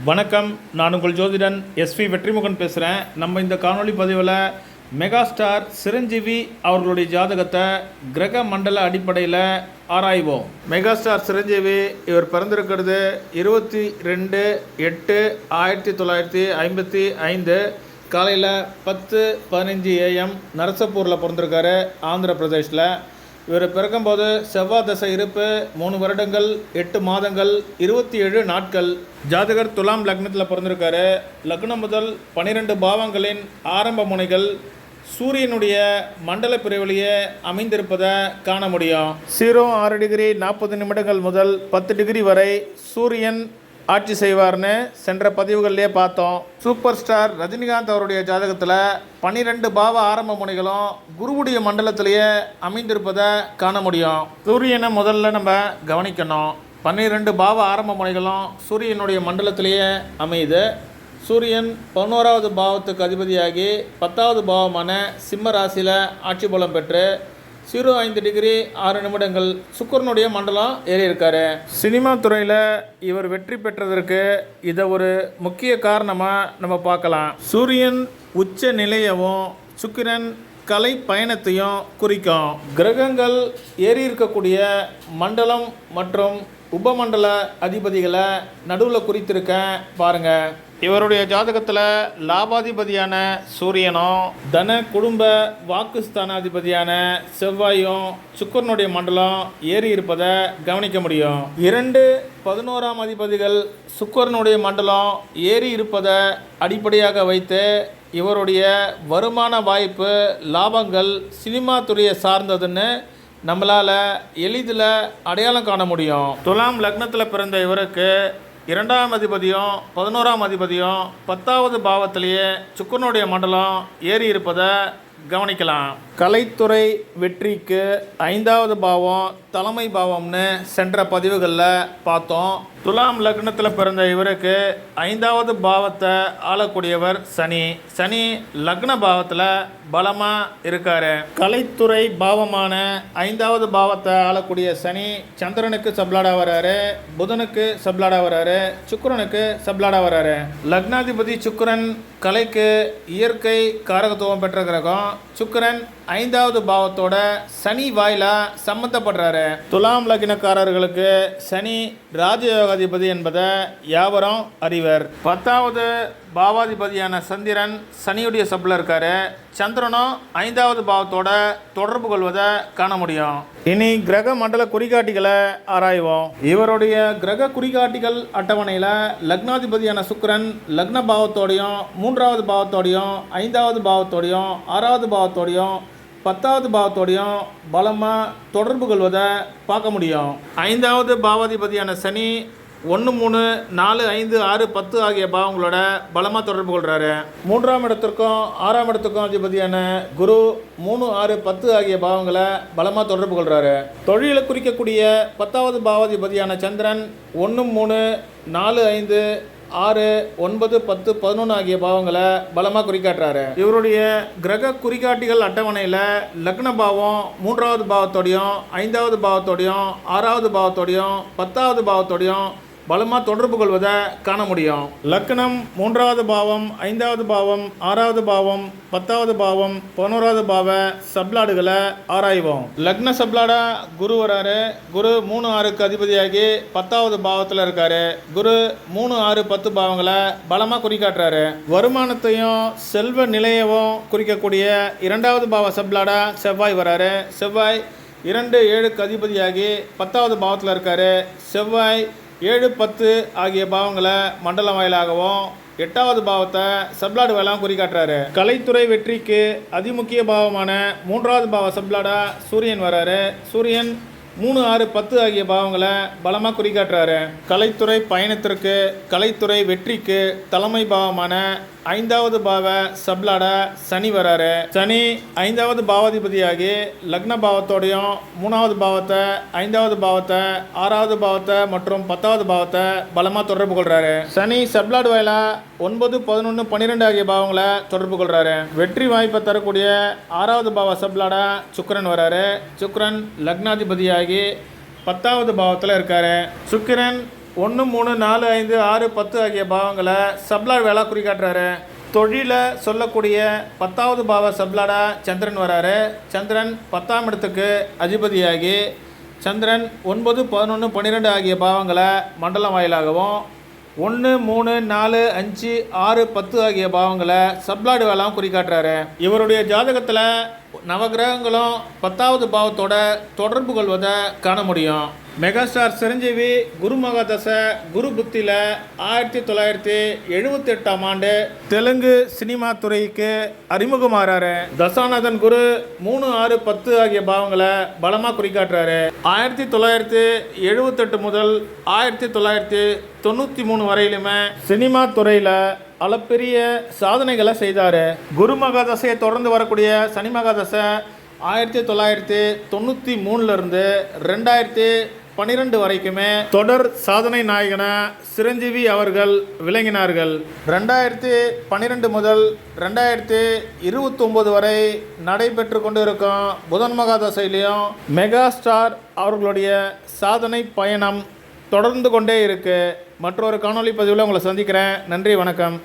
வணக்கம். நான் உங்கள் ஜோதிடன் எஸ்வி வெற்றிமுகன் பேசுகிறேன். நம்ம இந்த காணொளி பதிவில் மெகாஸ்டார் சிரஞ்சீவி அவர்களுடைய ஜாதகத்தை கிரக மண்டல அடிப்படையில் ஆராய்வோம். மெகாஸ்டார் சிரஞ்சீவி இவர் பிறந்திருக்கிறது 22/8/1955 காலையில் 10:15 AM நரசப்பூரில் பிறந்திருக்காரு, ஆந்திர பிரதேஷில். இவர் பிறக்கும்போது செவ்வாய் தசை இருப்பு 3 வருடங்கள் 8 மாதங்கள் 27 நாட்கள். ஜாதகர் துலாம் லக்னத்தில் பிறந்திருக்காரு. லக்னம் முதல் 12 பாவங்களின் ஆரம்ப முனைகள் சூரியனுடைய மண்டல பிரிவிலேயே அமைந்திருப்பதை காண முடியும். 06 டிகிரி 40 நிமிடங்கள் முதல் 10 டிகிரி வரை சூரியன் ஆட்சி செய்வார்னு சென்ற பதிவுகள்லேயே பார்த்தோம். சூப்பர் ஸ்டார் ரஜினிகாந்த் அவருடைய ஜாதகத்தில் 12 பாவ ஆரம்ப முனைகளும் குருவுடைய மண்டலத்திலேயே அமைந்திருப்பதை காண முடியும். சூரியனை முதல்ல நம்ம கவனிக்கணும். 12 பாவ ஆரம்ப முனைகளும் சூரியனுடைய மண்டலத்திலேயே அமையுது. சூரியன் 11வது பாவத்துக்கு அதிபதியாகி 10வது பாவமான சிம்ம ராசியில் ஆட்சி பலம் பெற்று 05 டிகிரி 6 நிமிடங்கள் சுக்கிரனுடைய மண்டலம் ஏறி இருக்காரு. சினிமா துறையில் இவர் வெற்றி பெற்றதற்கு இதை ஒரு முக்கிய காரணமாக நம்ம பார்க்கலாம். சூரியன் உச்ச நிலையவும் சுக்கிரன் கலை பயணத்தையும் குறிக்கும். கிரகங்கள் ஏறி இருக்கக்கூடிய மண்டலம் மற்றும் உபமண்டல அதிபதிகளை நடுவில் குறித்திருக்கேன் பாருங்கள். இவருடைய ஜாதகத்தில் லாபாதிபதியான சூரியனும் தன குடும்ப வாக்குஸ்தானாதிபதியான செவ்வாயும் சுக்கிரனுடைய மண்டலம் ஏறி இருப்பதை கவனிக்க முடியும். 2 11ஆம் அதிபதிகள் சுக்கிரனுடைய மண்டலம் ஏறி இருப்பதை அடிப்படையாக வைத்து இவருடைய வருமான வாய்ப்பு லாபங்கள் சினிமா துறையை சார்ந்ததுன்னு நம்மளால் எளிதில் அடையாளம் காண முடியும். துலாம் லக்னத்தில் பிறந்த இவருக்கு 2ஆம் அதிபதியும் 11ஆம் அதிபதியும் 10வது பாவத்திலேயே சுக்கிரனுடைய மண்டலம் ஏறி இருப்பதை கவனிக்கலாம். கலைத்துறை வெற்றிக்கு 5வது பாவம் தலைமை பாவம்னு சென்ற பதிவுகளில் பார்த்தோம். துலாம் லக்னத்தில் பிறந்த இவருக்கு 5வது பாவத்தை ஆளக்கூடியவர் சனி. சனி லக்ன பாவத்தில் பலமாக இருக்கார். கலைத்துறை பாவமான 5வது பாவத்தை ஆளக்கூடிய சனி சந்திரனுக்கு சப்ளாடா வராரு, புதனுக்கு சப்ளாடா வராரு, சுக்கிரனுக்கு சப்ளாடா வராரு. லக்னாதிபதி சுக்கிரன் கலைக்கு இயற்கை காரகத்துவம் பெற்ற கிரகம். சுக்கிரன் 5வது பாவத்தோட சனி வாயில சம்பந்தப்படுறாரு. துலாம் லக்னக்காரர்களுக்கு சனி ராஜயோகாதிபதி என்பதை யாவரும் அறிவர். 10வது பாவாதிபதியான சந்திரன் சனியுடைய சப்ல இருக்காரு. சந்திரனும் 5வது பாவத்தோட தொடர்பு கொள்வதை காண முடியும். இனி கிரக மண்டல குறிகாட்டிகளை ஆராய்வோம். இவருடைய கிரக குறிகாட்டிகள் அட்டவணையில் லக்னாதிபதியான சுக்கிரன் லக்ன பாவத்தோடையும் 3வது பாவத்தோடையும் 5வது பாவத்தோடையும் 6வது பாவத்தோடையும் 10வது பாவத்தோடையும் பலமாக தொடர்பு கொள்வதை பார்க்க முடியும். 5வது பாவாதிபதியான சனி 1 3 4 5 6 10 ஆகிய பாவங்களோட பலமாக தொடர்பு கொள்கிறாரு. 3ஆம் இடத்திற்கும் 6ஆம் இடத்துக்கும் அதிபதியான குரு 3 6 10 ஆகிய பாவங்களை பலமாக தொடர்பு கொள்கிறாரு. தொழிலை குறிக்கக்கூடிய 10வது பாவாதிபதியான சந்திரன் 1 3 4 5 6 9 10 11 ஆகிய பாவங்களை பலமாக குறிக்காட்டுறாரு. இவருடைய கிரக குறிகாட்டிகள் அட்டவணையில் லக்ன பாவம் 3வது பாவத்தோடையும் 5வது பாவத்தோடையும் 6வது பாவத்தோடையும் 10வது பாவத்தோடையும் பலமாக தொடர்பு கொள்வதை காண முடியும். லக்னம் 3வது பாவம் 5வது பாவம் 6வது பாவம் 10வது பாவம் 11வது பாவ சப்ளாடுகளை ஆராய்வோம். லக்ன சப்ளாடா குரு வராரு. குரு 3 6க்கு அதிபதியாகி 10வது பாவத்தில் இருக்காரு. குரு 3 6 10 பாவங்களை பலமாக குறிக்காட்டுறாரு. வருமானத்தையும் செல்வ நிலையவும் குறிக்கக்கூடிய 2வது பாவ சப்ளாடா செவ்வாய் வராரு. செவ்வாய் 2 7க்கு அதிபதியாகி 10வது பாவத்தில் இருக்காரு. செவ்வாய் 7 10 ஆகிய பாவங்களை மண்டல வாயிலாகவும் 8வது பாவத்தை சப்ளாடு வாயிலாகவும் குறிக்காட்டுறாரு. கலைத்துறை வெற்றிக்கு அதிமுக்கிய பாவமான 3வது பாவ சப்ளாடா சூரியன் வராரு. சூரியன் 3 6 10 ஆகிய பாவங்களை பலமாக குறிக்காட்டுறாரு. கலைத்துறை பயணத்திற்கு கலைத்துறை வெற்றிக்கு தலைமை பாவமான 5வது பாவ சப்ளாடா சனி வராரு. சனி 5வது பாவாதிபதியாகி லக்ன பாவத்தோடையும் 3வது பாவத்தை 5வது பாவத்தை 6வது பாவத்தை மற்றும் 10வது பாவத்தை பலமாக தொடர்பு கொள்றாரு. சனி சப்ளாடு வாயிலா 9 11 12 ஆகிய பாவங்களை தொடர்பு கொள்றாரு. வெற்றி வாய்ப்பை தரக்கூடிய 6வது பாவ சப்ளாடா சுக்கிரன் வராரு. சுக்கிரன் லக்னாதிபதியாகி 10வது பாவத்தில் இருக்காரு. சுக்கிரன் 1, 3, 4, 5, 6, 10 ஆகிய பாவங்களை சப்ளாட் வேலை குறிக்காட்டுறாரு. தொழிலை சொல்லக்கூடிய 10வது பாவ சப்ளாடா சந்திரன் வராரு. சந்திரன் 10ஆம் இடத்துக்கு அதிபதியாகி சந்திரன் 9, 11, 12 ஆகிய பாவங்களை மண்டலம் வாயிலாகவும் 1, 3, 4, 5, 6, 10 ஆகிய பாவங்களை சப்ளாடு வேலாம் குறிக்காட்டுறாரு. இவருடைய ஜாதகத்தில் நவகிரகங்களும் 10வது பாவத்தோட தொடர்பு கொள்வதை காண முடியும். மெகாஸ்டார் சிரஞ்சீவி குரு மகாதசை குரு புத்தியில் 1978ஆம் ஆண்டு தெலுங்கு சினிமா துறைக்கு அறிமுகமாகறாரு. தசாநாதன் குரு 3, 6, 10 ஆகிய பாவங்களை பலமாக குறிக்காட்டுறாரு. 1978 முதல் 1993 வரையிலுமே சினிமா துறையில் அளப்பெரிய சாதனைகளை செய்தார். குரு மகாதசையை தொடர்ந்து வரக்கூடிய சனி மகாதசை 1993 2012 வரைக்குமே தொடர் சாதனை நாயகன சிரஞ்சீவி அவர்கள் விளங்கினார்கள். 2012 முதல் 2029 வரை நடைபெற்று கொண்டிருக்கும் புதன் மகாதசையிலையும் மெகா ஸ்டார் அவர்களுடைய சாதனை பயணம் தொடர்ந்து கொண்டே இருக்கு. மற்றொரு காணொளி பதிவில் உங்களை சந்திக்கிறேன். நன்றி, வணக்கம்.